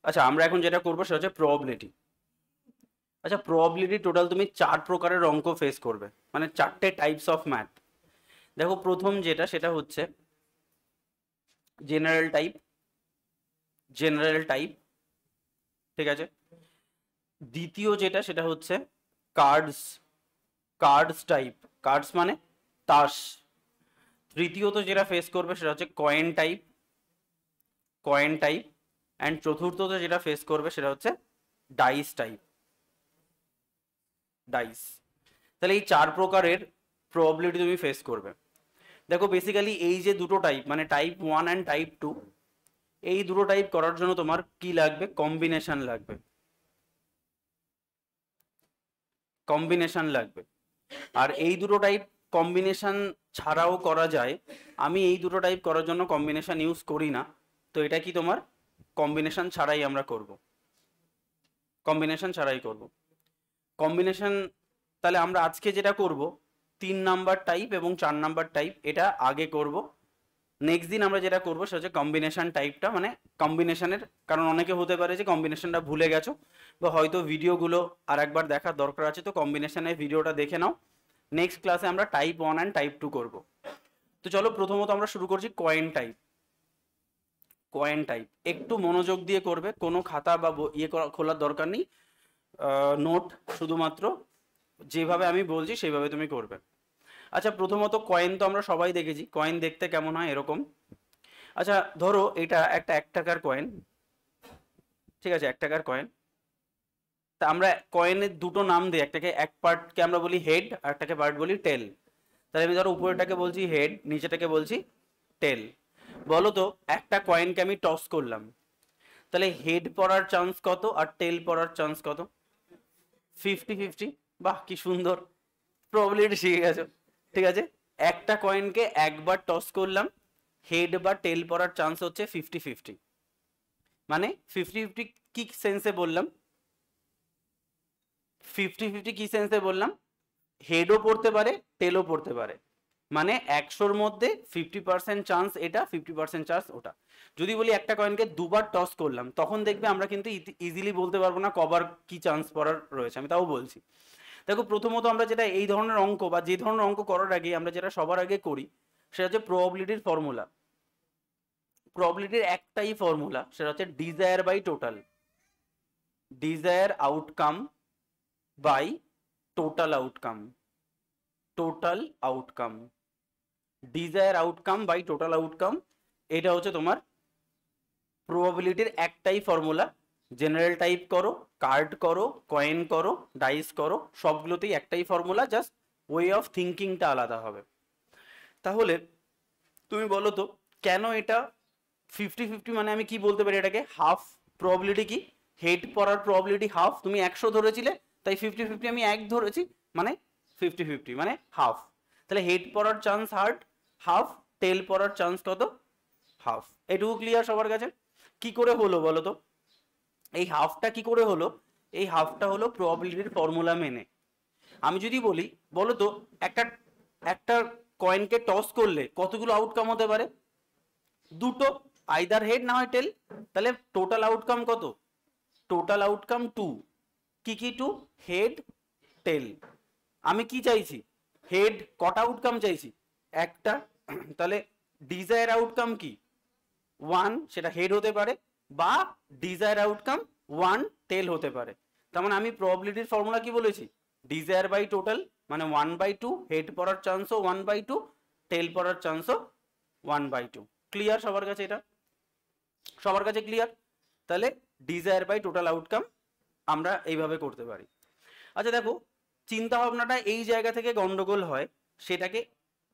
আচ্ছা আমরা এখন যেটা করবো সেটা হচ্ছে প্রবাবিলিটি। আচ্ছা প্রবাবিলিটি টোটাল তুমি 4 প্রকারের অঙ্ক ফেস করবে, মানে 4টে টাইপস অফ ম্যাথ। দেখো প্রথম যেটা সেটা হচ্ছে জেনারেল টাইপ, জেনারেল টাইপ, ঠিক আছে। দ্বিতীয় যেটা সেটা হচ্ছে কার্ডস, কার্ডস টাইপ, কার্ডস মানে তাস। তৃতীয়ত যেটা ফেস করবে সেটা হচ্ছে coin type, coin type. And চতুর্থত যেটা ফেস করবে সেটা হচ্ছে ডাইস টাইপ, ডাইস। তাহলে এই 4 প্রকারের প্রবাবিলিটি তুমি ফেস করবে। দেখো বেসিক্যালি এই যে দুটো টাইপ, মানে টাইপ 1 অ্যান্ড টাইপ 2, এই দুটো টাইপ করার জন্য তোমার কি লাগবে? কম্বিনেশন লাগবে, কম্বিনেশন লাগবে। আর এই দুটো টাইপ কম্বিনেশন ছাড়াও করা যায়। আমি এই দুটো টাইপ করার জন্য কম্বিনেশন ইউজ করি না, তো এটা কি তোমার কম্বিনেশন ছাড়াই আমরা করব, কম্বিনেশন ছাড়াই করব। কম্বিনেশন তাহলে আমরা আজকে যেটা করব 3 নাম্বার টাইপ এবং 4 নাম্বার টাইপ এটা আগে করব। নেক্সট দিন আমরা যেটা করবো সেটা হচ্ছে কম্বিনেশন টাইপটা, মানে কম্বিনেশনের, কারণ অনেকে হতে পারে যে কম্বিনেশনটা ভুলে গেছো বা হয়তো ভিডিওগুলো আর একবার দেখার দরকার আছে, তো কম্বিনেশনের ভিডিওটা দেখে নাও। নেক্সট ক্লাসে আমরা টাইপ 1 অ্যান্ড টাইপ 2 করব। তো চলো প্রথমত আমরা শুরু করছি কয়েন টাইপ। কয়েন টাইপ একটু মনোযোগ দিয়ে করবে, কোনো খাতা বা খোলার দরকার নেই, নোট শুধুমাত্র যেভাবে আমি বলছি সেইভাবে তুমি করবে। আচ্ছা প্রথমত কয়েন তো আমরা সবাই দেখেছি, কয়েন দেখতে কেমন হয়? এরকম। আচ্ছা ধরো এটা একটা 1 টাকার কয়েন, ঠিক আছে, 1 টাকার কয়েন। তা আমরা কয়েনের দুটো নাম দিই, একটাকে এক পার্টকে আমরা বলি হেড আর একটাকে পার্ট বলি টেল। তাহলে আমি ধরো উপরেটাকে বলছি হেড, নিচেটাকে বলছি টেল। বলো তো একটা কয়েনকে আমি টস করলাম, তাহলে হেড পড়ার চান্স কত আর টেল পড়ার চান্স কত? 50-50। বাহ কি সুন্দর প্রবাবিলিটি শিখে গেছো, ঠিক আছে। একটা কয়েনকে একবার টস করলাম, হেড বা টেল পড়ার চান্স হচ্ছে 50-50। মানে 50-50 কি সেন্সে বললাম? 50-50 কি সেন্সে বললাম? হেডও পড়তে পারে, টেলও পড়তে পারে। মানে 100-র মধ্যে 50% চান্স এটা, 50% চান্স ওটা। যদি বলি একটা কয়েনকে দুবার টস করলাম, তখন দেখবে আমরা কিন্তু ইজিলি বলতে পারবো না কবার কি চান্স পড়ার রয়েছে, আমি তাও বলছি। দেখো প্রথমত আমরা যেটা এই ধরনের অঙ্ক বা যে ধরনের অঙ্ক করার আগে আমরা যেটা সবার আগে করি সেটা হচ্ছে প্রবাবিলিটির ফর্মুলা। প্রবাবিলিটির একটাই ফর্মুলা, সেটা হচ্ছে desire by total, desire outcome by total outcome, total outcome, desire outcome by total outcome. এটা হচ্ছে তোমার প্রবাবিলিটির একটাই ফর্মুলা। জেনারেল টাইপ করো, কার্ড করো, কয়েন করো, ডাইস করো, সবগুলোতেই একটাই ফর্মুলা, জাস্ট ওয়ে অফ থিঙ্কিংটা আলাদা হবে। তাহলে তুমি বলো তো কেন এটা 50-50? মানে আমি কি বলতে পারি এটাকে? হাফ। প্রবাবিলিটি কি? হেড পড়ার প্রবাবিলিটি হাফ, তুমি 100 ধরেছিলে তাই 50-50 আমি 1 ধরেছি, মানে 50-50 মানে হাফ। তাহলে হেড পড়ার চান্স হাফ, টেল পড়ার চান্স কত? হাফ। এটুকু ক্লিয়ার সবার কাছে? কি করে হলো বলো তো এই হাফটা? কি করে হলো? এই হাফটা হলো প্রবাবিলিটির ফর্মুলা মেনে। আমি যদি বলি বলো তো একটা একটা কয়েনকে টস করলে কতগুলো আউটকাম হতে পারে? দুটো, আইদার হেড না হয় টেল। তাহলে টোটাল আউটকাম কত? Total outcome 2। কি কি 2? হেড, টেল। আমি কি চাইছি? হেড কটা আউটকাম চাইছি? একটা। তাহলে ডিজায়ার আউটকাম কি? 1, সেটা হেড হতে পারে, বা ডিজায়ার আউটকাম 1 টেল হতে পারে। তার মানে আমি প্রবাবিলিটির ফর্মুলা কি বলেছি? ডিজায়ার বাই টোটাল, মানে 1/2, হেড পড়ার চান্সও 1/2, টেল পড়ার চান্সও 1/2। ক্লিয়ার সবার কাছে? এটা সবার কাছে ক্লিয়ার? তাহলে ডিজায়ার বাই টোটাল আউটকাম আমরা এইভাবে করতে পারি। আচ্ছা দেখো চিন্তা ভাবনাটা এই জায়গা থেকে গন্ডগোল হয়, সেটাকে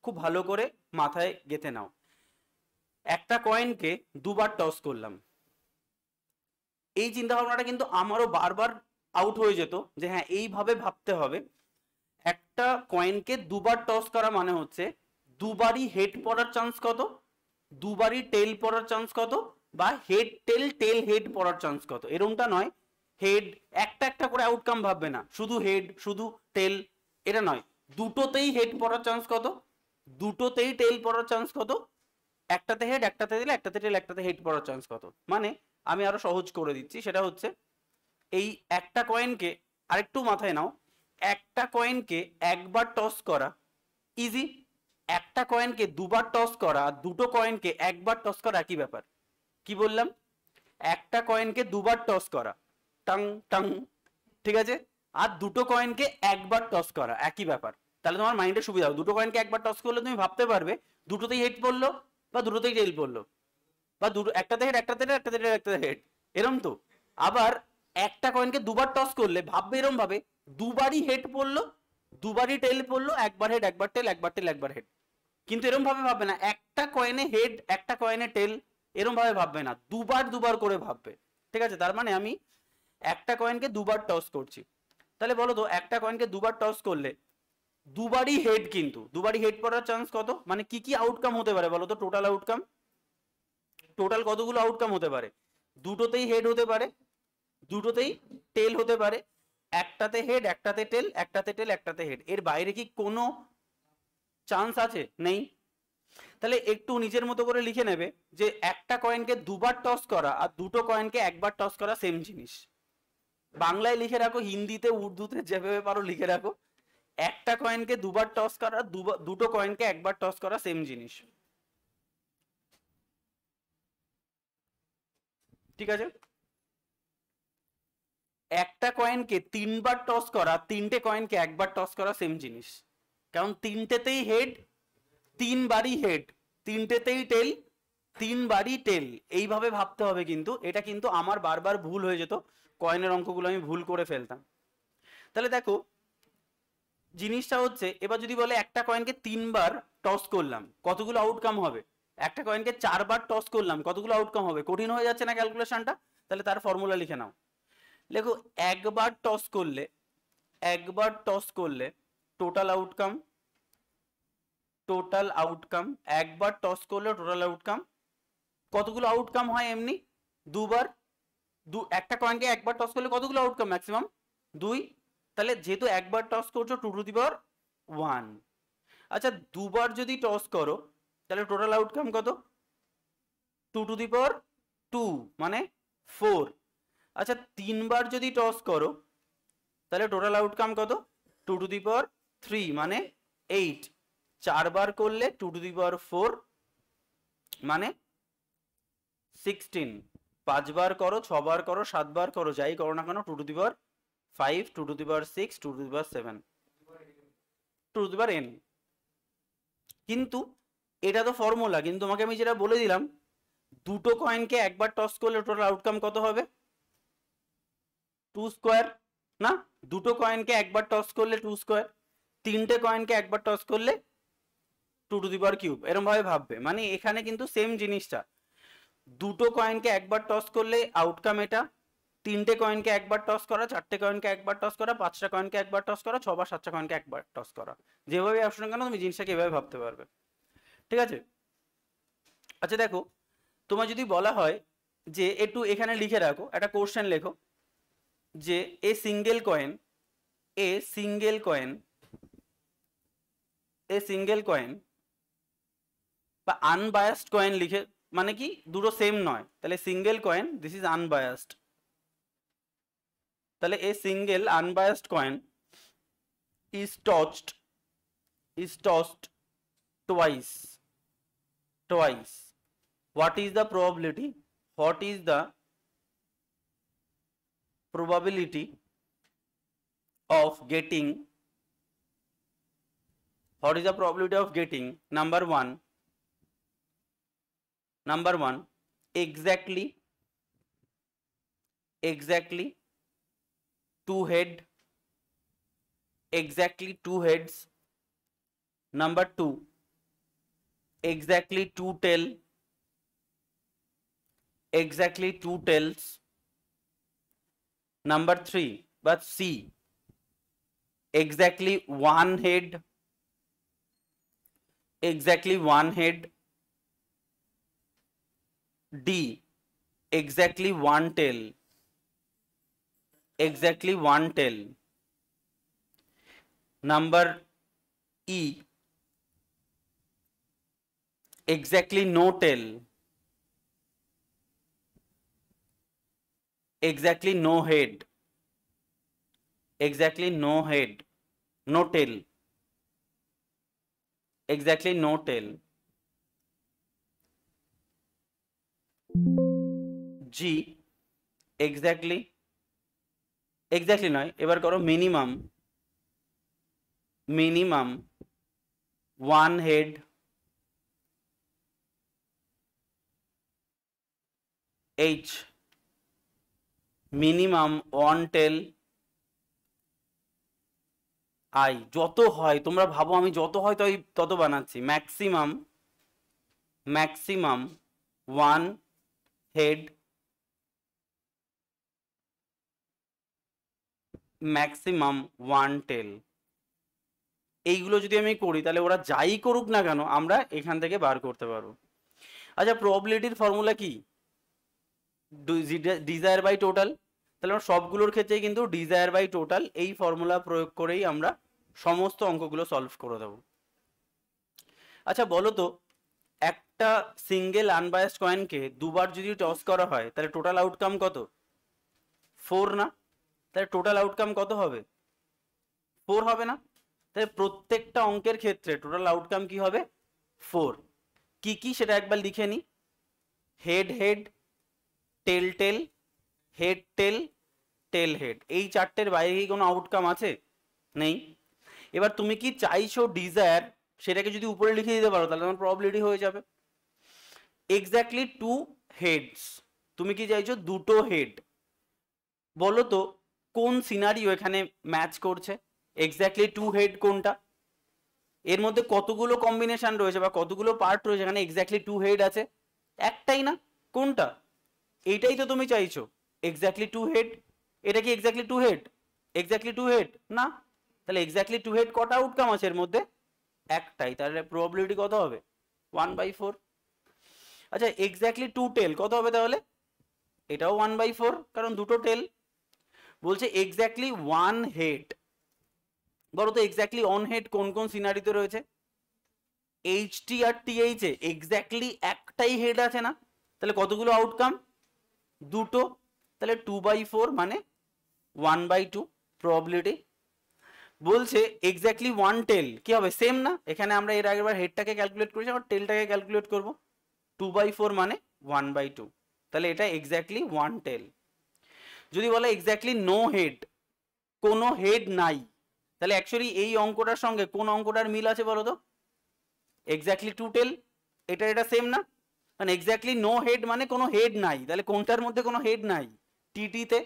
খুব ভালো করে মাথায় গেঁথে নাও। একটা কয়েনকে দুবার টস করলাম, এই চিন্তা ভাবনাটা কিন্তু আমারও বারবার আউট হয়ে যেত যে হ্যাঁ এইভাবে ভাবতে হবে। একটা কয়েনকে দুবার টস করা মানে হচ্ছে দুবারই হেড পড়ার চান্স কত, দুবারই টেল পড়ার চান্স কত, বা হেড টেল, টেল হেড পড়ার চান্স কত। এরকমটা নয় হেড একটা একটা করে আউটকাম ভাববে না, শুধু হেড শুধু টেল, এটা নয়। দুটোতেই হেড পড়ার চান্স কত, দুটোতেই টেল পড়ার চান্স কত, একটাতে হেড একটাতে দিলে একটাতে টেল একটাতে হেড পড়ার চান্স কত। মানে আমি আরো সহজ করে দিচ্ছি, সেটা হচ্ছে এই একটা কয়েনকে আরেকটু মাথায় নাও, একটা কয়েনকে একবার টস করা ইজি, একটা কয়েনকে দুবার টস করা আর দুটো কয়েনকে একবার টস করা একই ব্যাপার। কি বললাম? একটা কয়েনকে দুবার টস করা, টাং টাং, ঠিক আছে, আর দুটো কয়েনকে একবার টস করা একই ব্যাপার। তাহলে তোমার মাইন্ডে সুবিধা হবে, দুটো কয়েনকে একবার টস করলে তুমি ভাবতে পারবে দুটোতেই হেড পড়লো বা দুটোতেই টেল পড়লো, বা দুটো একটাতে হেড একটাতে হেড একটাতে হেড একটাতে হেড, এরম তো। আবার একটা কয়েনকে দুবার টস করলে ভাববে এরম ভাবে দুবারই হেড পড়লো দুবারই টেল পড়লো, একবার হেড একবার টেল একবার টেল একবার হেড। কিন্তু এরম ভাবে ভাববে না একটা কয়েনে হেড একটা কয়েনে টেল, এরম ভাবে ভাববে না, দুবার দুবার করে ভাববে। ঠিক আছে, তার মানে আমি একটা কয়েনকে দুবার টস করছি। তাহলে বলো তো একটা কয়েনকে দুবার টস করলে দুবারই হেড, কিন্তু দুবারই হেড পড়ার চান্স কত, মানে কি কি আউটকাম হতে পারে বলো তো? টোটাল আউটকাম, টোটাল কতগুলো আউটকাম হতে পারে? দুটোতেই হেড হতে পারে, দুটোতেই টেল হতে পারে, একটাতে হেড একটাতে টেল একটাতে টেল একটাতে হেড, এর বাইরে কি কোনো চান্স আছে? নেই। তাহলে একটু নিজের মতো করে লিখে নেবে যে একটা কয়েনকে দুবার টস করা আর দুটো কয়েনকে একবার টস করা সেম জিনিস। বাংলায় লিখে রাখো, হিন্দিতে উর্দুতে যেভাবে পারো লিখে রাখো, একটা কয়েনকে দুবার টস করা দুটো কয়েনকে একবার টস করা সেম জিনিস। ঠিক আছে, একটা কয়েনকে তিনবার টস করা তিনটে কয়েনকে একবার টস করা সেম জিনিস, কারণ তিনটেতেই হেড তিনবারই হেড, তিনটেতেই টেল তিনবারই টেল, এইভাবে ভাবতে হবে। কিন্তু এটা কিন্তু আমার বারবার ভুল হয়ে যেত, কয়েনের অঙ্কগুলো আমি ভুল করে ফেলতাম। তাহলে দেখো জিনিসটা হচ্ছে, এবার যদি বলে একটা কয়েনকে তিনবার টস করলাম কতগুলো আউটকাম হবে, একটা কয়েনকে চারবার টস করলাম কতগুলো আউটকাম হবে, কঠিন হয়ে যাচ্ছে না ক্যালকুলেশনটা? তাহলে তার ফর্মুলা লিখে নাও। দেখো একবার টস করলে টোটাল আউটকাম, টোটাল আউটকাম, একবার টস করলে টোটাল আউটকাম কতগুলো আউটকাম হয় এমনি? দুবার। একটা কয়েনকে একবার টস করলে কতগুলো আউটকাম ম্যাক্সিমাম? দুই। তাহলে যেহেতু একবার টস করছো 2^1। আচ্ছা দুবার যদি টস করো তাহলে টোটাল আউটকাম কত? 2^2 মানে 4। আচ্ছা তিনবার যদি টস করো তাহলে টোটাল আউটকাম কত? 2^3 মানে 8। চারবার করলে 2^4 মানে 16। পাঁচবার করো, ছবার করো, সাতবার করো, যাই করো না কেন 2^5 2^6 2^7 2^n। কিন্তু এটা তো ফর্মুলা, কিন্তু তোমাকে আমি যেটা বলে দিলাম দুটো কয়েনকে একবার টস করলে টোটাল আউটকাম কত হবে? 2^2 না, দুটো কয়েনকে একবার টস করলে 2^2, তিনটে কয়েনকে একবার টস করলে 2^3, এরকম ভাবে ভাববে। মানে এখানে কিন্তু সেম জিনিসটা, দুটো কয়েনকে একবার টস করলে আউটকাম এটা, তিনটে কয়েনকে একবার টস করা, চারটে কয়েনকে একবার টস করা, পাঁচটা কয়েনকে একবার টস করা, ছবার সাতটা কয়েনকে একবার টস করা, যেভাবে আসলে কেন তুমি জিনিসটাকে এভাবে ভাবতে পারবে। ঠিক আছে, আচ্ছা দেখো তোমার যদি বলা হয় যে একটু এখানে লিখে রাখো, একটা কোশ্চেন লেখো যে a single coin a single coin a single coin বা আনবায়াসড কয়েন লিখে, মানে কি দুটো সেম নয়, তাহলে single coin this is unbiased, তাহলে a single unbiased coin is tossed twice. What is the probability? What is the probability of getting? What is the probability of getting? Number one, exactly two heads. Number two, exactly two tails. Number three, but C, exactly one head. D, exactly one tail. Number E, exactly no tail. Exactly no head. Exactly no head. No tail. Exactly no tail. G. Exactly. Exactly নয়, এবার করো minimum. Minimum one head. H. Minimum one tail. আই। যত হয় তোমরা ভাবো আমি যত হয় তত বানাচ্ছি। Maximum, maximum one head. Maximum one tail. এইগুলো যদি আমি করি তাহলে ওরা যাই করুক না কেন আমরা এখান থেকে বার করতে পারবো। আচ্ছা, প্রবাবিলিটির ফর্মুলা কি? Desire by total. তাহলে আমরা সবগুলোর ক্ষেত্রেই কিন্তু ডিজায়ার বাই টোটাল এই ফর্মুলা প্রয়োগ করেই আমরা সমস্ত অঙ্কগুলো সলভ করে দেবো। আচ্ছা বলো তো, একটা সিঙ্গেল আনবায়াসড কয়েনকে দুবার যদি টস করা হয় তাহলে টোটাল আউটকাম কত? 4 না? তাহলে টোটাল আউটকাম কত হবে? 4 হবে না? তাহলে প্রত্যেকটা অঙ্কের ক্ষেত্রে টোটাল আউটকাম কি হবে? 4। কি কি সেটা একবার লিখে নি। হেড হেড, টেল টেল, হেড টেল, টেল হেড। এই চারটের বাইরে কি কোনো আউটকাম আছে? নেই। এবার তুমি কি চাইছো ডিজায়ার সেটাকে যদি উপরে লিখে দিতে পারো তাহলে তোমার প্রবাবিলিটি হয়ে যাবে। এক্স্যাক্টলি টু হেডস, তুমি কি চাইছো? দুটো হেড। বলো তো কোন সিনারিও এখানে ম্যাচ করছে? এক্স্যাক্টলি টু হেড কোনটা? এর মধ্যে কতগুলো কম্বিনেশন রয়েছে বা কতগুলো পার্ট রয়েছে এখানে এক্স্যাক্টলি টু হেড আছে? একটাই না? কোনটা? এইটাই তো তুমি চাইছো, এক্স্যাক্টলি টু হেড। এটা কি exactly to head? Exactly to head না। তাহলে এক্স্যাক্টলি টু হেড কটা আউটকাম আছে এর মধ্যে? একটাই। তাহলে প্রবাবিলিটি কত হবে? 1/4। আচ্ছা, এক্স্যাক্টলি টু টেল কত হবে তাহলে? এটাও 1/4, কারণ দুটো টেল। বলছে এক্স্যাক্টলি ওয়ান হেড। বলো তো এক্স্যাক্টলি অন হেড কোন কোন সিনারিতে রয়েছে? এইচ টি আর টি এইচ এ এক্স্যাক্টলি একটাই হেড আছে না? তাহলে কতগুলো আউটকাম? দুটো। তাহলে 2/4 মানে 1/2 প্রবাবিলিটি। বলছে এক্স্যাক্টলি ওয়ান টেল কি হবে? সেম না? এখানে আমরা এর আগের বার হেডটাকে ক্যালকুলেট করেছি, আবার টেলটাকে ক্যালকুলেট করব। 2/4 মানে 1/2। তাহলে এটা এক্স্যাক্টলি ওয়ান টেল। যদি বলে এক্স্যাক্টলি নো হেড, কোনো হেড নাই, তাহলে অ্যাকচুয়ালি এই অঙ্কটার সঙ্গে কোন অঙ্কটার মিল আছে বলো তো? Exactly two tail. এটা সেম না? মানে এক্স্যাক্টলি নো হেড মানে কোনো হেড নাই, তাহলে কোনটার মধ্যে কোনো হেড নাই? টিটিতে।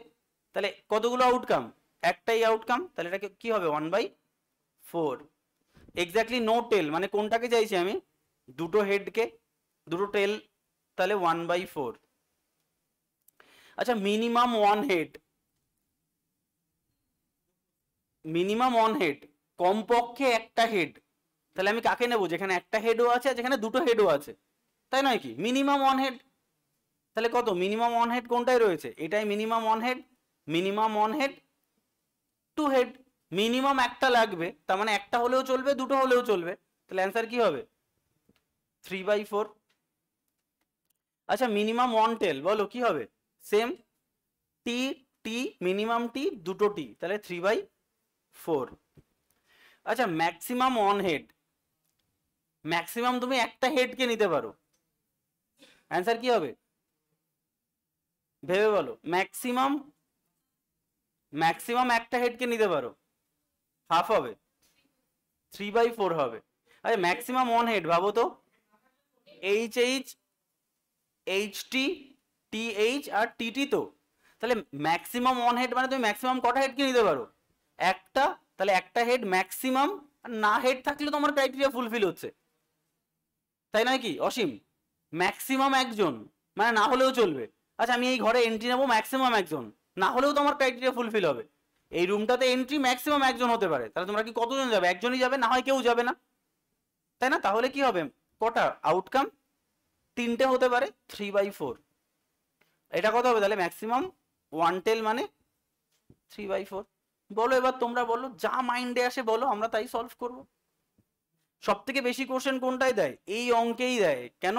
তাহলে কতগুলো আউটকাম? একটাই আউটকাম, তাহলে এটা কি হবে? 1/4। এক্স্যাক্টলি নো টেল মানে কোনটাকে চাইছি আমি? দুটো হেডকে, দুটো টেল, তাহলে 1/4। আচ্ছা, minimum one head. Minimum one head, কমপক্ষে একটা হেড। তাহলে আমি কাকে নেবো? যেখানে একটা হেডও আছে আর যেখানে দুটো হেডও আছে, তাই নয় কি? Minimum one head. তাহলে কত? মিনিমাম ওয়ান হেড কোনটাই রয়েছে? এটাই minimum one head. Minimum one head, to head. Minimum একটা লাগবে, তার মানে একটা হলেও চলবে, দুটো হলেও চলবে। তাহলে অ্যান্সার কি হবে? 3/4। আচ্ছা, মিনিমাম ওয়ান টেল বলো কি হবে? সেম, টি টি, মিনিমাম টি, দুটো টি, তাহলে 3/4। আচ্ছা, ম্যাক্সিমাম ওয়ান হেড। ম্যাক্সিমাম তুমি একটা হেডকে নিতে পারো, অ্যান্সার কি হবে? ভেবে বলো। ম্যাক্সিমাম, ম্যাক্সিমাম একটা হেডকে নিতে পারো, হাফ হবে, 3/4 হবে। আচ্ছা, ম্যাক্সিমাম ওয়ান হেড ভাবো তো, H H, H T, T H আর টি টি তো। তাহলে ম্যাক্সিমাম ওয়ান হেড মানে তুমি ম্যাক্সিমাম কটা হেডকে নিতে পারো? একটা। তাহলে একটা হেড ম্যাক্সিমাম, আর না হেড থাকলে তোমার ক্রাইটেরিয়া ফুলফিল হচ্ছে, তাই নয় কি অসীম? ম্যাক্সিমাম একজন মানে না হলেও চলবে। আচ্ছা, আমি এই ঘরে এন্ট্রি নেবো ম্যাক্সিমাম একজন, না হলেও তোমার ক্রাইটেরিয়া ফুলফিল হবে। এই রুমটাতে এন্ট্রি ম্যাক্সিমাম একজন হতে পারে, তাহলে তোমরা কি কতজন যাবে? একজনই যাবে, না হয় কেউ যাবে না, তাই না? তাহলে কি হবে? কটা আউটকাম? তিনটে হতে পারে, 3/4। এটা কত হবে তাহলে? ম্যাক্সিমাম ওয়ান টেল মানে 3/4। বলো এবার তোমরা বলো, যা মাইন্ডে আসে বলো, আমরা তাই সলভ করব। সব থেকে বেশি কোশ্চেন কোনটাই দেয়? এই অঙ্কেই দেয়। কেন?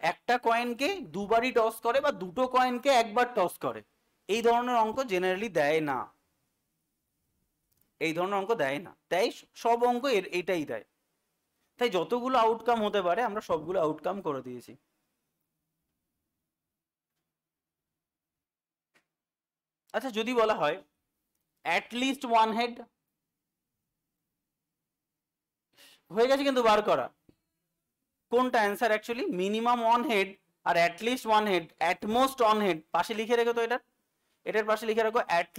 একটা কয়েনকে দুবারই টস করে বা দুটো কয়েনকে একবার টস করে। এই ধরনের অঙ্ক জেনারেলি দেয় না, এই ধরনের অঙ্ক দেয় না, দেয় সব অঙ্ক এটাই দেয়। তাই যতগুলো আউটকাম হতে পারে আমরা সবগুলো আউটকাম করে দিয়েছি। আচ্ছা যদি বলা হয় অ্যাট লিস্ট ওয়ান হেড, হয়ে গেছে কিন্তু বার করা কোনটা answer actually, minimum one head আর at least one head, at most one head পাশে লিখে রেখো তো, এটার পাশে লিখে রাখো অ্যাট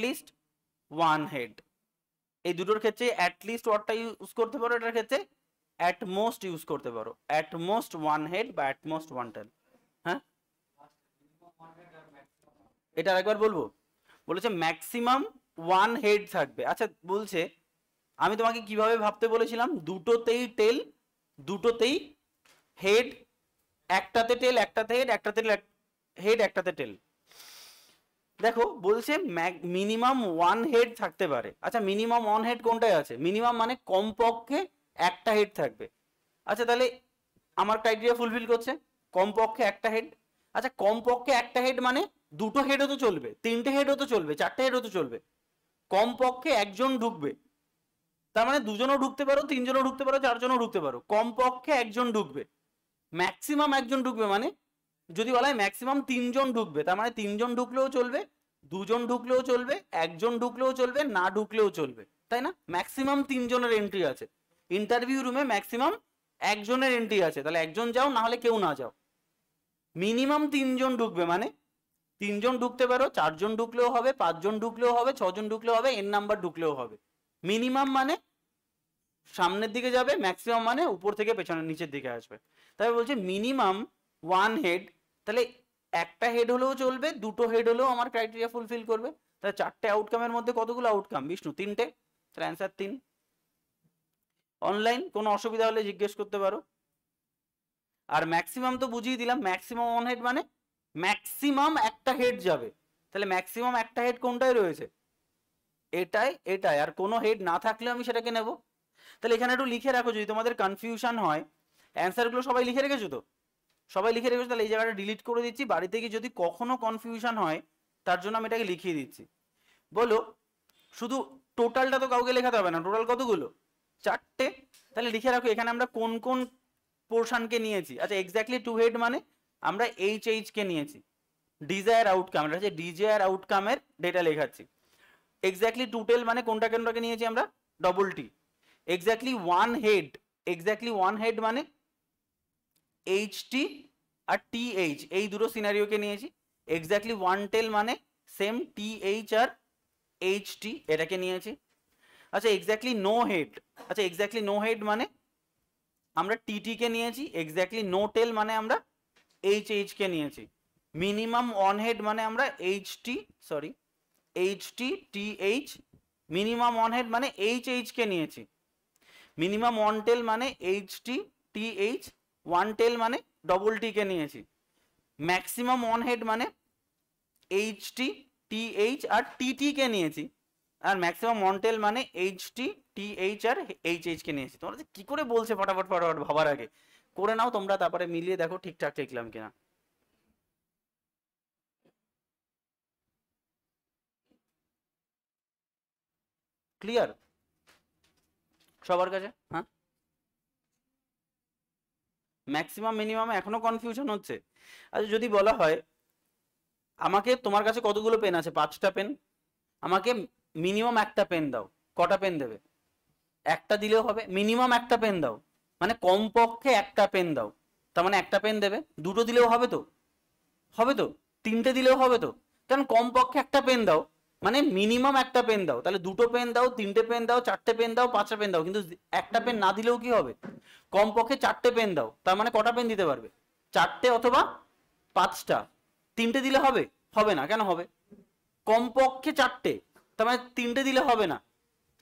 লিস্ট ওয়ান হেড। এই দুটোর ক্ষেত্রে অ্যাট লিস্ট ওয়ার্ডটা ইউজ করতে পারো, এটার ক্ষেত্রে অ্যাট মোস্ট ইউজ করতে পারো, অ্যাট মোস্ট ওয়ান হেড বা অ্যাট মোস্ট ওয়ান টেল। হ্যাঁ এটা আরেকবার বলবো, বলেছে ম্যাক্সিমাম ওয়ান হেড থাকবে। আচ্ছা বলছে আমি তোমাকে কিভাবে ভাবতে বলেছিলাম, দুটোতেই টেল দুটোতেই হেড, একটাতে টেল একটাতে হেড, একটাতে হেড একটাতে টেল। দেখো বলছে মিনিমাম ওয়ান হেড থাকতে পারে। আচ্ছা মিনিমাম ওয়ান হেড কোনটায় আছে, মিনিমাম মানে কমপক্ষে একটা হেড থাকবে। আচ্ছা তাহলে আমার ক্রাইটেরিয়া ফুলফিল করছে, কমপক্ষে একটা হেড। আচ্ছা কমপক্ষে একটা হেড মানে দুটো হেডও তো চলবে, তিনটে হেডও তো চলবে, চারটে হেডও তো চলবে, কমপক্ষে একজন ঢুকবে, তার মানে দুজনও ঢুকতে পারো, তিনজনও ঢুকতে পারো, চারজনও ঢুকতে পারো, কমপক্ষে একজন ঢুকবে। ম্যাক্সিমাম একজন ঢুকবে মানে যদি বলা হয় ম্যাক্সিমাম তিনজন ঢুকবে, তার মানে তিনজন ঢুকলেও চলবে, দুজন ঢুকলেও চলবে, একজন ঢুকলেও চলবে, না ঢুকলেও চলবে, তাই না? ম্যাক্সিমাম তিনজনের এন্ট্রি আছে ইন্টারভিউ রুমে, ম্যাক্সিমাম একজনের এন্ট্রি আছে, তাহলে একজন যাও না হলে কেউ না যাও। মিনিমাম তিনজন ঢুকবে মানে তিনজন ঢুকতে পারো, চারজন ঢুকলেও হবে, পাঁচজন ঢুকলেও হবে, ছজন ঢুকলেও হবে, এন নাম্বার ঢুকলেও হবে। মিনিমাম মানে সামনের দিকে যাবে, ম্যাক্সিমাম মানে উপর থেকে পেছনের নিচের দিকে আসবে। তাই বলছে মিনিমাম ওয়ান হেড, তাহলে একটা হেড হলেও চলবে, দুটো হেড হলেও আমার ক্রাইটেরিয়া ফুলফিল করবে। তাহলে চারটে আউটকামের মধ্যে কতগুলো আউটকাম বিষ্ণু, তিনটে, তাহলে অ্যান্সার 3। অনলাইন কোনো অসুবিধা হলে জিজ্ঞেস করতে পারো। আর ম্যাক্সিমাম তো বুঝিয়ে দিলাম, ম্যাক্সিমাম ওয়ান হেড মানে ম্যাক্সিমাম একটা হেড যাবে, তাহলে ম্যাক্সিমাম একটা হেড কোনটায় রয়েছে, এটাই এটাই, আর কোনো হেড না থাকলে আমি সেটাকে নেব। তাহলে এখানে একটু লিখে রাখো যদি তোমাদের কনফিউশন হয়, অ্যান্সারগুলো সবাই লিখে রেখেছো তো, সবাই লিখে রেখেছো, তাহলে এই জায়গাটা ডিলিট করে দিচ্ছি, বাড়িতে গিয়ে যদি কখনো কনফিউশন হয় তার জন্য আমি এটাকে লিখিয়ে দিচ্ছি। বলো শুধু টোটালটা তো কাউকে লেখাতে হবে না, টোটাল কতগুলো, চারটে, তাহলে লিখে রাখো এখানে আমরা কোন কোন পোর্শনকে নিয়েছি। আচ্ছা এক্স্যাক্টলি টু হেড মানে আমরা এইচ কে নিয়েছি, ডিজায়ার আউটকাম, এটা হচ্ছে ডিজায়ার আউটকামের ডেটা লেখাচ্ছি। এক্স্যাক্টলি টু টেল মানে কোনটা কোনটাকে নিয়েছি আমরা, double T. Exactly one head মানে এইচ টি আর টি এইচ, এই দুটো সিনারিওকে নিয়েছি। এক্স্যাক্টলি ওয়ান টেল মানে সেম টি এইচ আর এইচ টি, এটাকে নিয়েছি। আচ্ছা এক্স্যাক্টলি নো হেড মানে আমরা টি কে নিয়েছি। এক্স্যাক্টলি নো টেল মানে আমরা এইচ কে নিয়েছি। মিনিমাম ওয়ান হেড মানে আমরা H T T H, minimum one head মানে এইচ কে নিয়েছি। মিনিমাম ওয়ান টেল মানে H T T H, one tail মানে ডবল টি কে নিয়েছি। ম্যাক্সিমাম ওয়ান হেড মানে এইচ টি টি এইচ আর টি কে নিয়েছি, আর ম্যাক্সিমাম ওয়ান টেল মানে এইচ টি টি এইচ আর এইচ কে নিয়েছি। তোমরা কি করে বলছে ফটাফট ভাবার আগে করে নাও তোমরা, তারপরে মিলিয়ে দেখো ঠিকঠাক লিখলাম কিনা। ক্লিয়ার সবার কাছে? হ্যাঁ ম্যাক্সিমাম মিনিমাম এখনো কনফিউশন হচ্ছে? আচ্ছা যদি বলা হয় আমাকে তোমার কাছে কতগুলো পেন আছে, 5টা পেন, আমাকে মিনিমাম একটা পেন দাও, কটা পেন দেবে? একটা দিলেও হবে, মিনিমাম একটা পেন দাও মানে কমপক্ষে একটা পেন দাও, তার মানে একটা পেন দেবে। দুটো দিলেও হবে তো, তিনটে দিলেও হবে তো, কারণ কমপক্ষে একটা পেন দাও মানে মিনিমাম একটা পেন দাও, তাহলে দুটো পেন দাও, তিনটে পেন দাও, চারটে পেন দাও, 5টা পেন দাও, কিন্তু একটা পেন না দিলেও কি হবে, কমপক্ষে চারটে পেন দাও, তার মানে কটা পেন দিতে পারবে, চারটে অথবা 5টা। তিনটে দিলে হবে, হবে না, কেন হবে, কমপক্ষে চারটে, তার মানে তিনটে দিলে হবে না,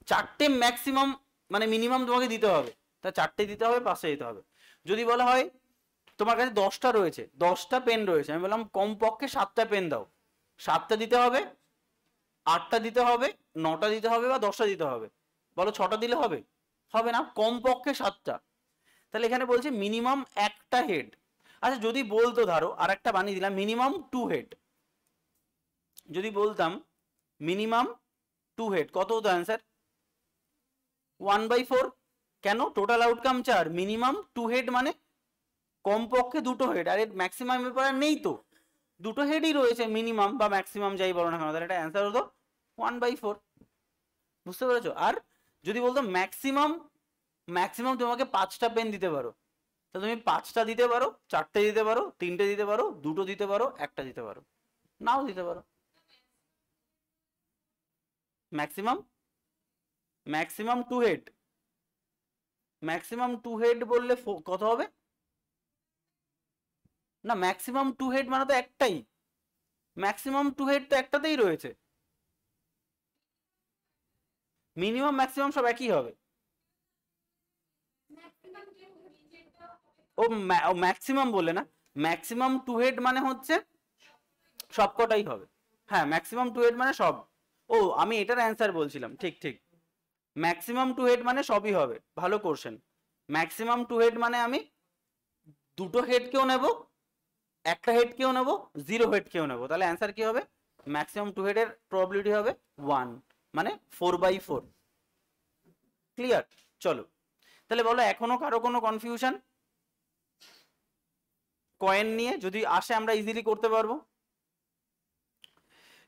চারটে ম্যাক্সিমাম মানে মিনিমাম তোমাকে দিতে হবে, তা চারটে দিতে হবে, 5টা দিতে হবে। যদি বলা হয় তোমার কাছে 10টা রয়েছে, 10টা পেন রয়েছে, আমি বললাম কমপক্ষে 7টা পেন দাও, 7টা দিতে হবে, 8টা দিতে হবে, 9টা দিতে হবে বা 10টা দিতে হবে, বলো 6টা দিলে হবে, হবে না, কমপক্ষে 7টা। তাহলে এখানে বলছে মিনিমাম একটা হেড, আচ্ছা যদি বলতো ধরো আর একটা বানিয়ে দিলাম মিনিমাম 2 হেড, যদি বলতাম মিনিমাম 2 হেড কত হতো অ্যান্সার? 1/4। কেন? টোটাল আউটকাম 4, মিনিমাম 2 হেড মানে কমপক্ষে দুটো হেড, আর এর ম্যাক্সিমাম ব্যাপার নেই তো, দুটো হেডই রয়েছে মিনিমাম বা ম্যাক্সিমাম যাই বলো না কেন, তাহলে এটা অ্যান্সার হতো 1/4। বুঝতে পেরেছো? আর যদি বলতো ম্যাক্সিমাম, ম্যাক্সিমাম তোমাকে 5টা পেন দিতে পারো, তো তুমি 5টা দিতে পারো, 4টে দিতে পারো, 3টে দিতে পারো, দুটো দিতে পারো, একটা দিতে পারো, নাও দিতে পারো। Maximum, maximum 2 head, maximum 2 head বললে কত হবে? না ম্যাক্সিমাম 2 হেড মানে তো একটাই, ম্যাক্সিমাম 2 হেড তো একটাতেই রয়েছে, মিনিমাম ম্যাক্সিমাম সব একই হবে। ও ম্যাক্সিমাম বললে না, ম্যাক্সিমাম 2 হেড মানে হচ্ছে সবকটাই হবে। হ্যাঁ ম্যাক্সিমাম 2 হেড মানে সব। ও আমি এটার অ্যান্সার বলছিলাম, ঠিক ঠিক, ম্যাক্সিমাম 2 হেড মানে সবই হবে, ভালো কোশ্চেন। ম্যাক্সিমাম 2 হেড মানে আমি দুটো হেড কেও নেব, একটা হেড কেও নেব, 0 হেড কেও নেব, তাহলে অ্যান্সার কি হবে? ম্যাক্সিমাম 2 হেডের প্রবাবিলিটি হবে 1, মানে 4/4। ক্লিয়ার? চলো তাহলে বলো এখনো কারো কোনো কনফিউশন কয়েন নিয়ে? যদি আসে আমরা ইজিলি করতে পারবো।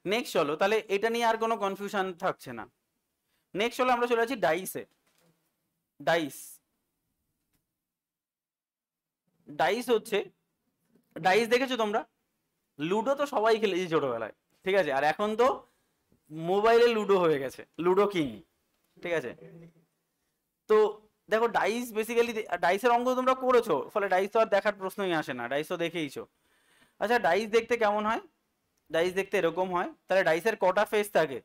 নেক্সট চলো তাহলে এটা নিয়ে আর কোনো কনফিউশন থাকছে না। নেক্সট চলো আমরা চলে যাচ্ছি ডাইসে। ডাইস, ডাইস হচ্ছে, ডাইস দেখেছো তোমরা? লুডো তো সবাই খেলেছি ছোটবেলায়, ঠিক আছে, আর এখন তো মোবাইলে লুডো হয়ে গেছে, লুডো কিং, ঠিক আছে। তো দেখো ডাইস বেসিক্যালি, ডাইসের অঙ্ক তোমরা করেছো, ফলে ডাইস তো আর দেখার প্রশ্নই আসে না, ডাইস তো দেখেইছো। আচ্ছা ডাইস দেখতে কেমন হয়? ডাইস দেখতে এরকম হয়। তাহলে ডাইসের কটা ফেস থাকে?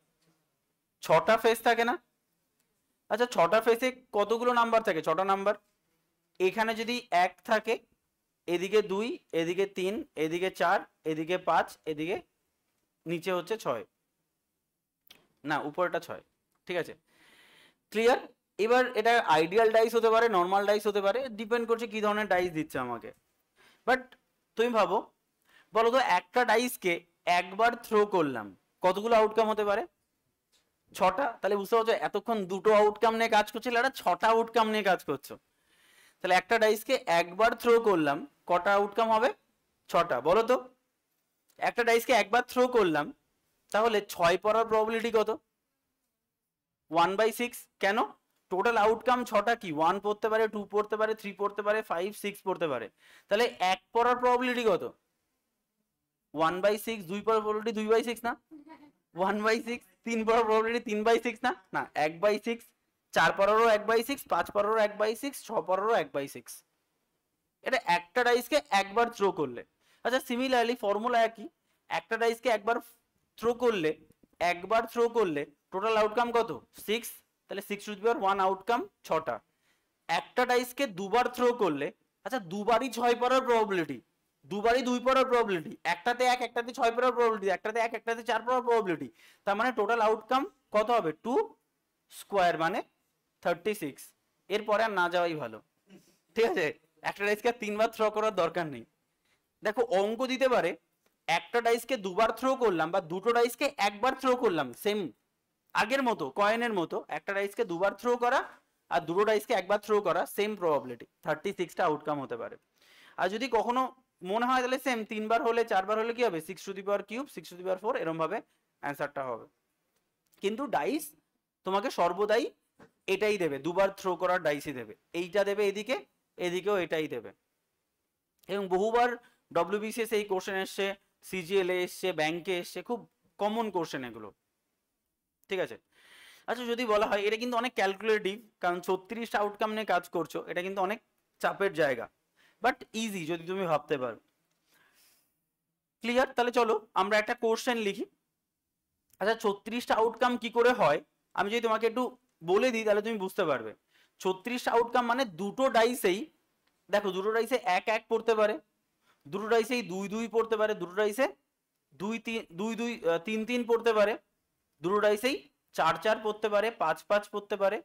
6টা ফেস থাকে না? আচ্ছা 6টা ফেসে কতগুলো নাম্বার থাকে? 6টা নাম্বার। এখানে যদি 1 থাকে, এদিকে 2, এদিকে 3, এদিকে 4, এদিকে 5, এদিকে নিচে হচ্ছে 6, না উপরটা 6, ঠিক আছে। ক্লিয়ার? এবার এটা আইডিয়াল ডাইস হতে পারে, নর্মাল ডাইস হতে পারে, ডিপেন্ড করছে কি ধরনের ডাইস দিচ্ছে আমাকে। বাট তুমি ভাবো, বলো তো একটা ডাইসকে একবার থ্রো করলাম, কতগুলো আউটকাম হতে পারে? 6টা। তাহলে বুঝতে পারছো এতক্ষণ দুটো আউটকাম নিয়ে কাজ করছিল, এটা 6টা আউটকাম নিয়ে কাজ করছো। তাহলে একটা ডাইসকে একবার থ্রো করলাম, কটা আউটকাম হবে? 6টা। বলো তো একটা ডাইসকে একবার থ্রো করলাম, তাহলে 6 পড়ার প্রবাবিলিটি কত? 1/6। কেন? টোটাল আউটকাম 6টা, কি 1 পড়তে পারে, 2 পড়তে পারে, 3 পড়তে পারে, 5 6 পড়তে পারে, তাহলে 1 পড়ার প্রবাবিলিটি কত? 1/6। 2 পড়ার প্রবাবিলিটি 2/6 না? 1/6। 3 পড়ার প্রবাবিলিটি 3/6 না? না 1/6। 4 পড়ারও 1/6, 5 পড়ারও 1/6, 6 পড়ারও 1/6। এটা একটা ডাইসকে একবার থ্রো করলে। আচ্ছা সিমিলারলি ফর্মুলা একই, একটা ডাইসকে একবার থ্রো করলে, একবার থ্রো করলে টোটাল আউটকাম কত? 6। তাহলে 6^1 আউটকাম 6টা। একটা ডাইসকে দুবার থ্রো করলে, আচ্ছা দুবারই 6 পড়ার প্রবাবিলিটি, দুবারই 2 পড়ার প্রবাবিলিটি, একটাতে 1, একটাতে 6 পড়ার প্রবাবিলিটি, একটাতে 1, একটাতে 4 পড়ার প্রবাবিলিটি, তার মানে টোটাল আউটকাম কত হবে? 2 স্কোয়ার মানে 36। এরপরে আর না যাওয়াই ভালো, ঠিক আছে। একটা ডাইসকে 3বার থ্রো করার দরকার নেই। দেখো অঙ্ক দিতে পারে একটা ডাইসকে দুবার থ্রো করলাম বা দুটো ডাইসকে একবার থ্রো করলাম, সেম আগের মতো কয়েনের মতো, একটা ডাইসকে দুবার থ্রো করা আর দুটো ডাইসকে একবার থ্রো করা, সেম প্রবাবিলিটি, 36টা আউটকাম হতে পারে। আর যদি কখনো মনে হয় তাহলে সেম 3বার হলে 4বার হলে কি হবে? 6^3, 6^4, এরকম ভাবে অ্যান্সারটা হবে। কিন্তু ডাইস তোমাকে সর্বদাই এটাই দেবে, দুবার থ্রো করার ডাইসই দেবে, এইটা দেবে এদিকে, এদিকেও এটাই দেবে। এবং বহুবার ডব্লিউবিসিএস এই কোশ্চেন এসছে, সিজিএল এ এসছে, ব্যাংকে এসছে, খুব কমন কোশ্চেন এগুলো, ঠিক আছে। আচ্ছা যদি বলা হয় এটা কিন্তু অনেক ক্যালকুলেটিভ, কারণ 36টা আউটকাম নিয়ে কাজ করছো, এটা কিন্তু অনেক চাপের জায়গা, বাট ইজি যদি তুমি ভাবতে পারো। ক্লিয়ার? তাহলে চলো আমরা একটা কোশ্চেন লিখি। আচ্ছা 36টা আউটকাম কি করে হয় আমি যদি তোমাকে একটু বলে দিই তাহলে তুমি বুঝতে পারবে। 36টা আউটকাম মানে দুটো ডাইসেই, দেখো দুটো ডাইসে 1 1 পড়তে পারে, দুটো ডাইসেই 2 2 পড়তে পারে, দুটো ডাইসে 2 3 2 2 3 3 পড়তে পারে, দুটো ডাইসেই 4 4 পড়তে পারে, 5 5 পড়তে পারে,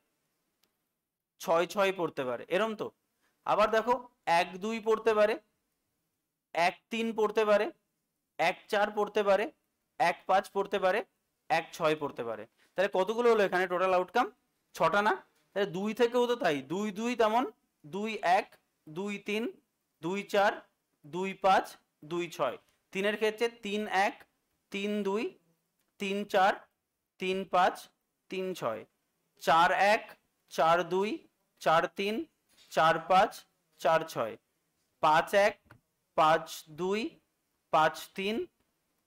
6 6 পড়তে পারে, এরম তো। আবার দেখো 1 2 পড়তে পারে, 1-3 পড়তে পারে, 1-4 পড়তে পারে, 1-5 পড়তে পারে, 1-6 পড়তে পারে। তাহলে কতগুলো হলো এখানে টোটাল আউটকাম? 6টা না? তাহলে 2 থেকেও তো তাই, 2-2 তেমন 2-1, 2-3, 2-4, 2-5, 2-6। 3-এর ক্ষেত্রে 3-1, 3-2, 3-4, 3-5, 3-6, 4-1, 4-2, 4-3, 4-5, 4-6, 5-1, 5-2, 5-3,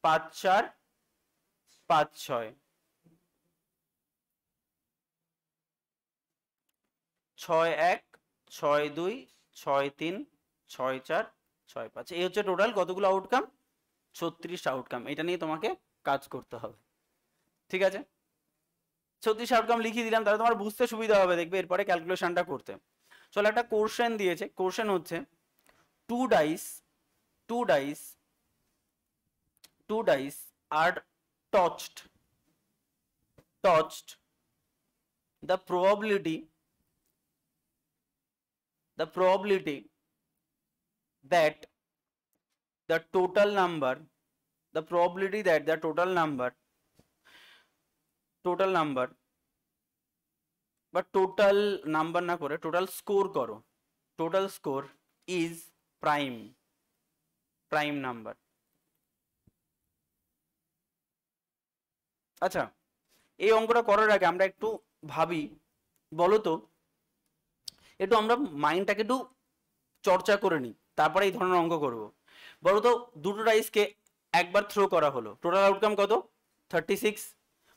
5-4, 5-6, 6-1, 6-2, 6-3, 6-4, 6-5। এই হচ্ছে টোটাল কতগুলো আউটকাম? 36 আউটকাম। এটা নিয়ে তোমাকে কাজ করতে হবে, ঠিক আছে? 36 আউটকাম লিখিয়ে দিলাম, তাহলে তোমার বুঝতে সুবিধা হবে, দেখবে এরপরে ক্যালকুলেশনটা করতে। চলো একটা কোশ্চেন দিয়েছে, কোশ্চেন হচ্ছে two dice are touched, the probability that the total number বা টোটাল নাম্বার না করে টোটাল স্কোর করো, total score is prime number. আচ্ছা, এই অঙ্কটা করার আগে আমরা একটু ভাবি, বলো তো, একটু আমরা মাইন্ডটাকে একটু চর্চা করে নিই, তারপরে এই ধরনের অঙ্ক করব। বলো তো, দুটো ডাইসকে একবার থ্রো করা হলো, টোটাল আউটকাম কত? 36।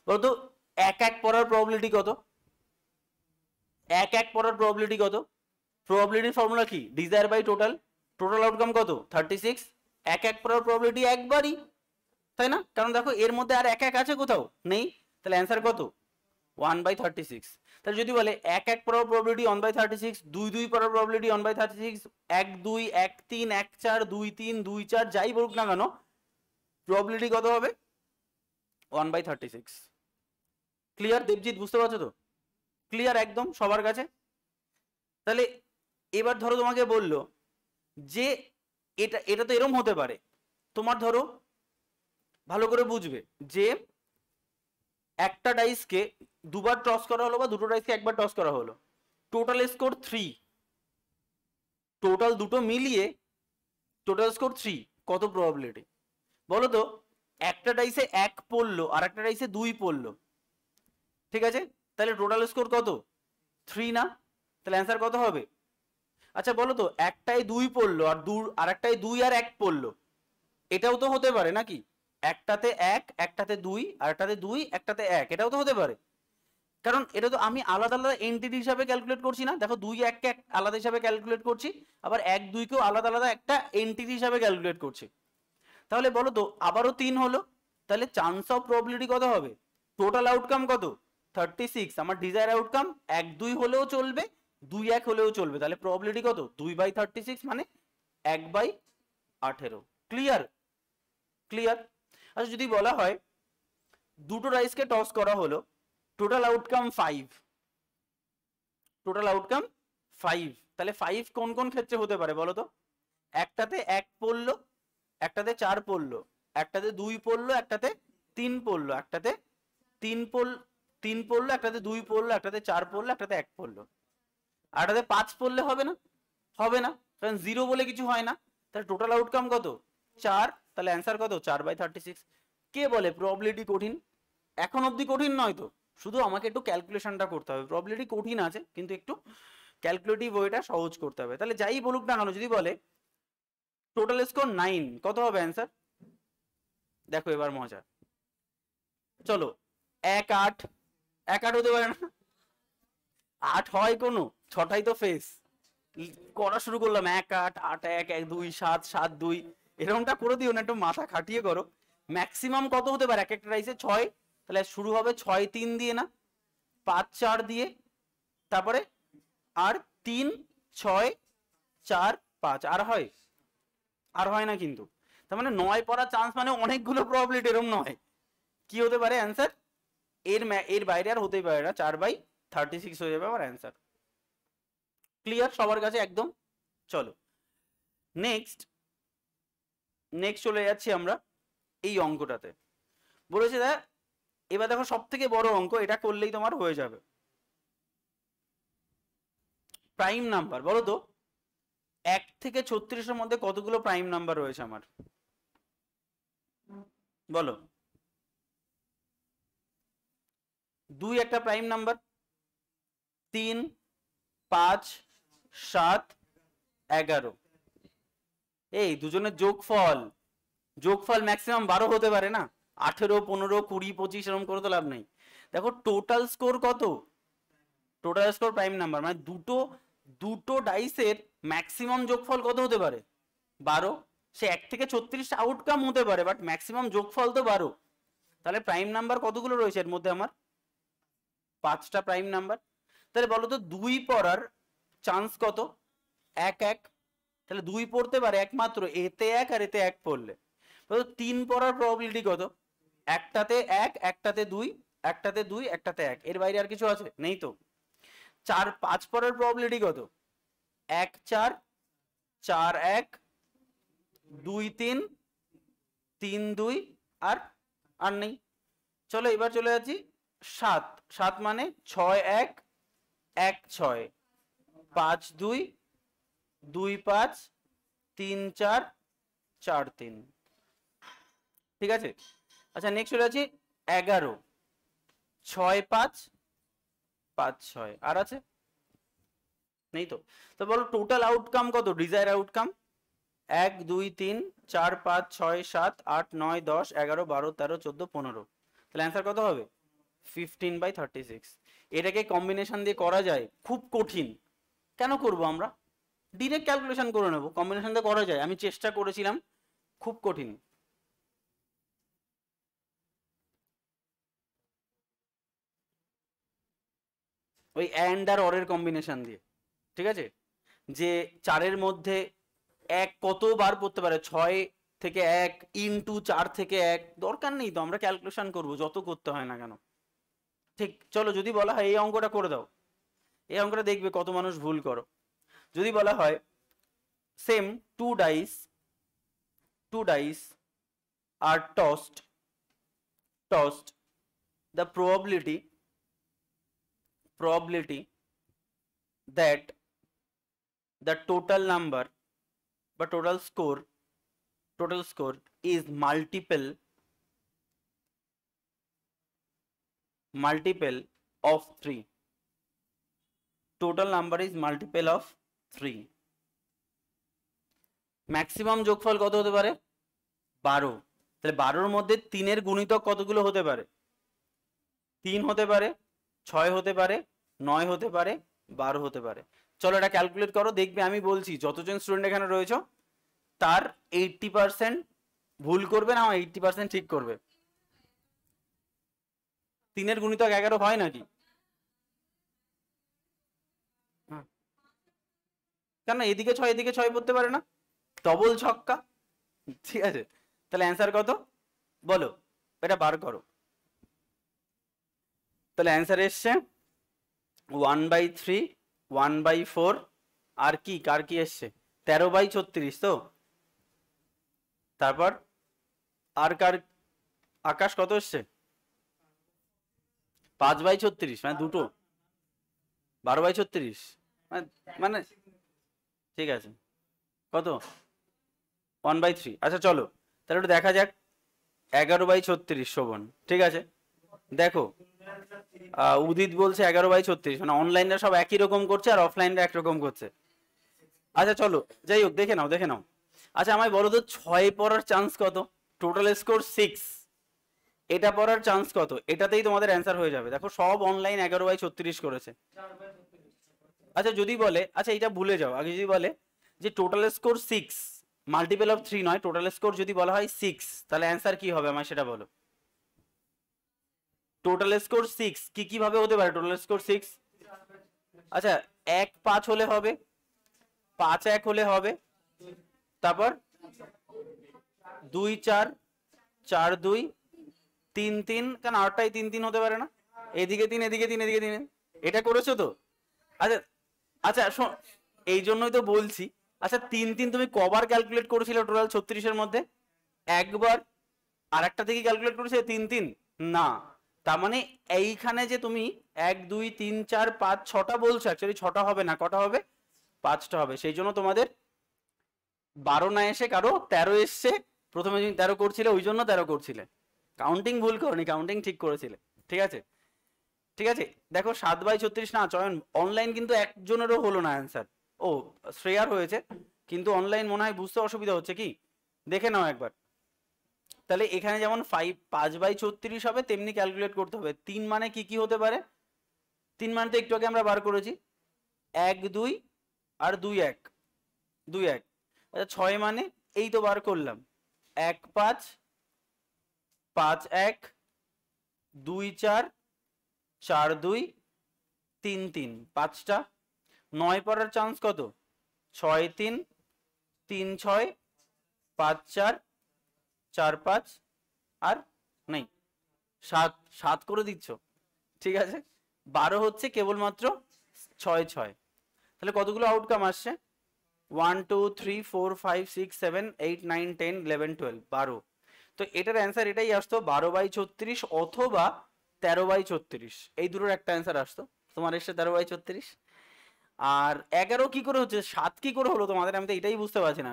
বলো তো, 1-1 পড়ার প্রবাবিলিটি কত? 1-1 পড়ার প্রবাবিলিটি কত? প্রবাবিলিটির ফর্মুলা কি? Desire by total. Total outcome কত? 36। 1-1 পড়ার প্রবাবিলিটি একবারই, তাই না? কারণ দেখো এর মধ্যে আর 1-1 আছে কোথাও? নেই। তাহলে অ্যান্সার কত? 1/36। তাহলে যদি বলে 1-1 পড়ার প্রবাবিলিটি 1/36, 2-2 পড়ার প্রবাবিলিটি 1/36, 1-2, 1-3, 1-4, 2-3, 2-4 যাই বলুক না কেন, প্রবাবিলিটি কত হবে? 1/36। ক্লিয়ার দেবজিৎ? বুঝতে পারছো তো? ক্লিয়ার একদম সবার কাছে? তাহলে এবার ধরো তোমাকে বললো যে এটা তো এরম হতে পারে, তোমার ধরো ভালো করে বুঝবে যে একটা ডাইসকে দুবার টস করা হলো বা দুটো ডাইসকে একবার টস করা হলো, টোটাল স্কোর 3, টোটাল দুটো মিলিয়ে টোটাল স্কোর 3, কত প্রবাবিলিটি বলো তো? একটা ডাইসে 1 পড়লো আর একটা ডাইসে 2 পড়লো, ঠিক আছে? তাহলে টোটাল স্কোর কত? 3 না? তাহলে অ্যান্সার কত হবে? আচ্ছা বলো তো, একটাই 2 পড়লো আর একটাই 2 আর 1 পড়লো, এটাও তো হতে পারে নাকি? একটাতে 1, একটাতে 2, আর একটাতে 2, একটাতে 1, এটাও তো হতে পারে। কারণ এটা তো আমি আলাদা আলাদা এন্টিটি হিসাবে ক্যালকুলেট করছি না, দেখো 2-1 কে আলাদা হিসাবে ক্যালকুলেট করছি, আবার 1-2 কেও আলাদা আলাদা একটা এন্টিটি হিসাবে ক্যালকুলেট করছি। তাহলে বলো তো, আবারও 3 হলো, তাহলে চান্স অফ প্রবাবিলিটি কত হবে? টোটাল আউটকাম কত? 36। আমার ডিজায়ার আউটকাম 1-2 হলেও চলবে, 2-1 হলেও চলবে, তাহলে প্রবাবিলিটি কত? 2/36 মানে 1/18। ক্লিয়ার? ক্লিয়ার। আচ্ছা যদি বলা হয় দুটো রাইসকে টস করা হলো, টোটাল আউটকাম 5, টোটাল আউটকাম 5, তাহলে 5 কোন কোন ক্ষেত্রে হতে পারে বলো তো? একটাতে 1 পড়লো, একটাতে 4 পড়লো, একটাতে 2 পড়লো, একটাতে 3 পড়লো, একটাতে 3 পড়লো, একটাতে 2 পড়লো, একটাতে 4 পড়লো, একটাতে 1 পড়লো, আর একটাতে 5 পড়লে হবে না? হবে না, কারণ 0 বলে কিছু হয় না। তাহলে টোটাল আউটকাম কত? 4। তাহলে অ্যান্সার কত? 4/36। কে বলে প্রবাবিলিটি কঠিন? এখন অবধি কঠিন নয় তো, শুধু আমাকে একটু ক্যালকুলেশনটা করতে হবে। প্রবাবিলিটি কঠিন আছে, কিন্তু একটু ক্যালকুলেটিভ ওয়েটা সহজ করতে হবে। তাহলে যাই বলুক না কেন, যদি বলে টোটাল স্কোর 9, কত হবে অ্যান্সার? দেখো এবার মজা। চলো 1-8, 1-8 হতে পারে না? 8 হয় কোনো? 6টাই তো ফেস। করা শুরু করলাম 1-8, 8-1, 1-2, 7, 7-2, এরকমটা করে দিও না, একটু মাথা খাটিয়ে করো। ম্যাক্সিমাম কত হতে পারে এক একটা রাইসে? 6। তাহলে শুরু হবে 6-3 দিয়ে না, 5-4 দিয়ে, তারপরে আর 3-6-4-5, আর হয়? আর হয় না কিন্তু। তার মানে 9 পড়ার চান্স মানে অনেকগুলো প্রবাবিলিটি, এরকম নয়। কি হতে পারে অ্যান্সার? এর বাইরে আর হতেই পারে না, 4/36 হয়ে যাবে আমার অ্যান্সার। ক্লিয়ার সবার কাছে একদম? চলো নেক্সট, নেক্সট চলে যাচ্ছি আমরা এই অঙ্কটাতে। বলেছে দেখ এবার দেখো সব থেকে বড় অঙ্ক, এটা করলেই তোমার হয়ে যাবে। প্রাইম নাম্বার বলো তো 1 থেকে 36-এর মধ্যে কতগুলো প্রাইম নাম্বার রয়েছে আমার, বলো। 2 একটা প্রাইম নাম্বার, 3, 5, 7, 11। এই দুজনের যোগফল, যোগফল ম্যাক্সিমাম 12 হতে পারে না, 18, 15, 20, 25 এরকম করে তো লাভ নেই। দেখো টোটাল স্কোর কত, টোটাল স্কোর প্রাইম নাম্বার মানে দুটো ডাইসের ম্যাক্সিমাম যোগফল কত হতে পারে, 12। সে 1 থেকে 36 আউটকাম হতে পারে, বাট ম্যাক্সিমাম যোগফল তো 12। তাহলে প্রাইম নাম্বার কতগুলো রয়েছে এর মধ্যে আমার, 5টা প্রাইম নাম্বার। তাহলে বলো তো 2 পড়ার চান্স কত, 1 1। তাহলে 2 পড়তে পারে একমাত্র এতে 1 আর এতে 1 পড়লে। 3 পড়ার প্রবাবিলিটি কত, একটাতে 1, একটাতে 2, একটাতে 2, একটাতে 1, এর বাইরে আর কিছু আছে নেই তো। 4 5 পড়ার প্রবাবিলিটি কত, 1 4, 4 1, 2 3, 3 2 আর নেই। চলো এবার চলে যাচ্ছি 7 7 মানে 6 1, 1 6, 5 2, 2 5, 3 4, 4 3। ঠিক আছে। আচ্ছা নেক্সট চলে যাচ্ছি 11 6 5, 5 6, আর আছে নেই তো। তো বলো টোটাল আউটকাম কত, ডিজায়ার আউটকাম 1 2 3 4 5 6 7 8 9 10 11 12 13 14 15। তাহলে অ্যান্সার কত হবে, 15/36। এটাকে কম্বিনেশন দিয়ে করা যায়, খুব কঠিন কেন করব আমরা, ডিরেক্ট ক্যালকুলেশন করে নেব, কম্বিনেশন দিয়ে করা যায়, আমি চেষ্টা করেছিলাম, খুব কঠিন। ওই অ্যান্ড আর অরের কম্বিনেশন দিয়ে, ঠিক আছে। যে 4-এর মধ্যে 1 কতবার পড়তে পারে, 6 থেকে 1 ইনটু 4 থেকে 1, দরকার নেই তো, আমরা ক্যালকুলেশন করব যত করতে হয় না কেন। ঠিক, চলো যদি বলা হয় এই অঙ্কটা করে দাও, এই অঙ্কটা দেখবে কত মানুষ ভুল করো। যদি বলা হয় same 2 dice are tossed, the probability that the total number but total score is multiple of 3, total number is multiple of 3। Maximum যোগফল কত হতে পারে, 12। তাহলে 12-এর মধ্যে 3-এর গুণিতক কতগুলো হতে পারে, 3 হতে পারে, 6 হতে পারে, 9 হতে পারে, 12 হতে পারে। চলো এটা ক্যালকুলেট করো, দেখবে আমি বলছি যতজন স্টুডেন্ট এখানে রয়েছে তার 80% ভুল করবে না, 80% ঠিক করবে। 3-এর গুণিতক 11 হয় নাকি, কেন এদিকে 6 এদিকে 6 পড়তে পারে না, ডবল ছক্কা। ঠিক আছে, তাহলে অ্যান্সার কত বলো, এটা বার করো। তাহলে অ্যান্সার এসছে 1/3, 1/4, আর কি কার কি এসছে 13/36 তো। তারপর আর কার, আকাশ কত এসছে 5/36, মানে দুটো 12/36, মানে ঠিক আছে কত 1/3। আচ্ছা চলো তাহলে একটু দেখা যাক 11/36 শোভন, ঠিক আছে। দেখো উদিত বলছে 11/36, মানে অনলাইনরা সব একই রকম করছে আর অফলাইনরা একরকম করছে। আচ্ছা চলো যাই হোক দেখে নাও। আচ্ছা আমায় বলো তো 6 পড়ার চান্স কত, টোটাল স্কোর 6, এটা পড়ার চান্স কত, এটাতেই তোমাদের অ্যান্সার হয়ে যাবে। দেখো সব অনলাইন 11/36 করেছে। আচ্ছা যদি বলে, আচ্ছা এটা ভুলে যাও, আগে যদি বলে যে টোটাল স্কোর 6 মাল্টিপল অফ 3 নয়, টোটাল স্কোর যদি বলা হয় 6, তাহলে অ্যান্সার কি হবে আমায় সেটা বলো। টোটাল স্কোর 6 কি ভাবে হতে পারে টোটাল স্কোর 6, আচ্ছা 1 5 হলে হবে, 5 1 হলে হবে, তারপর 2 4, 4 2, 3 3, কেন আরটাই 3 3 হতে পারে না, এদিকে 3 এদিকে 3 এদিকে 3, এটা করেছো তো। আচ্ছা আচ্ছা এই জন্যই তো বলছি। আচ্ছা 3 3 তুমি কবার ক্যালকুলেট করেছিলে টোটাল 36-এর মধ্যে, একবার আর একটা থেকে ক্যালকুলেট করেছে 3 3, না, তার মানে এইখানে যে তুমি 1 2 3 4 5 6টা বলছো, অ্যাকচুয়ালি 6টা হবে না, কটা হবে, 5টা হবে। সেই জন্য তোমাদের 12 না এসে কারো 13 এসছে, প্রথমে তুমি 13 করছিলে ওই জন্য 13 করছিলে, কাউন্টিং ভুল করনি, কাউন্টিং ঠিক করেছিলে, ঠিক আছে। ঠিক আছে, দেখো 7/36 না চয়ন, অনলাইন কিন্তু একজনেরও হলো না অ্যান্সার, ও শ্রেয়ার হয়েছে, কিন্তু অনলাইন মনে হয় বুঝতে অসুবিধা হচ্ছে, কি দেখে নাও একবার। তাহলে এখানে যেমন 5/36 হবে, তেমনি ক্যালকুলেট করতে হবে 3 মানে কি কি হতে পারে। 3 মানে তো একটু আগে আমরা বার করেছি, 1 2 আর 2 1, 2 1। আচ্ছা 6 মানে এই তো বার করলাম, 1 5 5 1 2 4 4 2 3 3, 5টা। 9 পড়ার চান্স কত, 6 3 3 6 5 4 4 5, আর নেই 7 7 করে দিচ্ছ, ঠিক আছে। 12 হচ্ছে কেবলমাত্র 6 6। তাহলে কতগুলো আউটকাম আসছে, 1 2 3 4 5 6 7 8 9 10 11 12, 12। তো এটার অ্যান্সার এটাই আসতো, 12/36 অথবা 13/36, এই দুটোর একটা অ্যান্সার আসতো। তোমার এসে 13/36। আর 11 কি করে হচ্ছে, 7 কি করে হলো তোমাদের, আমি তো এটাই বুঝতে পারছি না।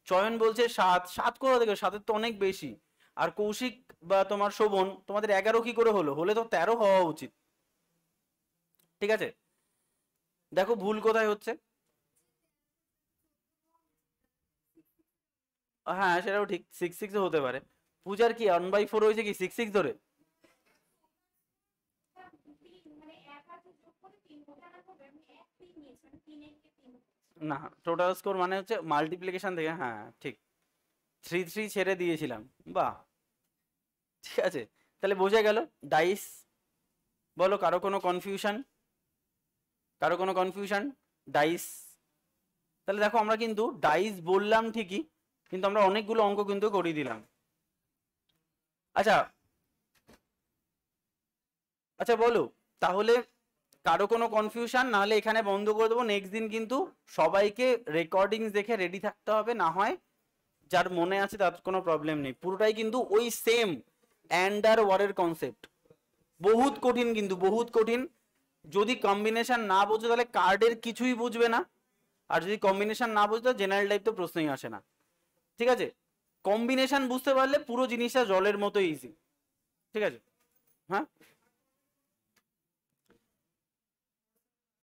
চয়ন বলছে 7, 7 করে দেখো, 7-এর তো অনেক বেশি। আর কৌশিক বা তোমার শোভন, তোমাদের 11 কি করে হলো, হলে তো 13 হওয়া উচিত, ঠিক আছে। দেখো ভুল কোথায় হচ্ছে, হ্যাঁ সেটাও ঠিক, 6 6 হতে পারে। পূজার কি 1/4 হয়েছে কি 6 6 ধরে, না টোটাল স্কোর মানে হচ্ছে মাল্টিপ্লিকেশন থেকে, হ্যাঁ ঠিক, 3 3 ছেড়ে দিয়েছিলাম, বাহ, ঠিক আছে। তাহলে বোঝা গেল ডাইস। বলো কারো কোনো কনফিউশন, কারো কোনো কনফিউশন, ডাইস। তাহলে দেখো আমরা কিন্তু ডাইস বললাম ঠিকই, কিন্তু আমরা অনেকগুলো অঙ্ক কিন্তু করিয়ে দিলাম। আচ্ছা আচ্ছা বলো তাহলে কারো কোনো কনফিউশন, নাহলে এখানে বন্ধ করে দেবো। নেক্সট দিন কিন্তু সবাইকে রেকর্ডিংস দেখে রেডি থাকতে হবে, না হয় যার মনে আছে তার কোনো প্রবলেম নেই, পুরোটাই কিন্তু ওই সেম অ্যান্ড আর ওয়ারের কনসেপ্ট, বহুত কঠিন কিন্তু বহুত কঠিন। যদি কম্বিনেশন না বোঝো তাহলে কার্ডের কিছুই বুঝবে না, আর যদি কম্বিনেশন না বুঝতে জেনারেল টাইপ তো প্রশ্নই আসে না, ঠিক আছে। কম্বিনেশন বুঝতে পারলে পুরো জিনিসটা জলের মতো ইজি, ঠিক আছে, হ্যাঁ।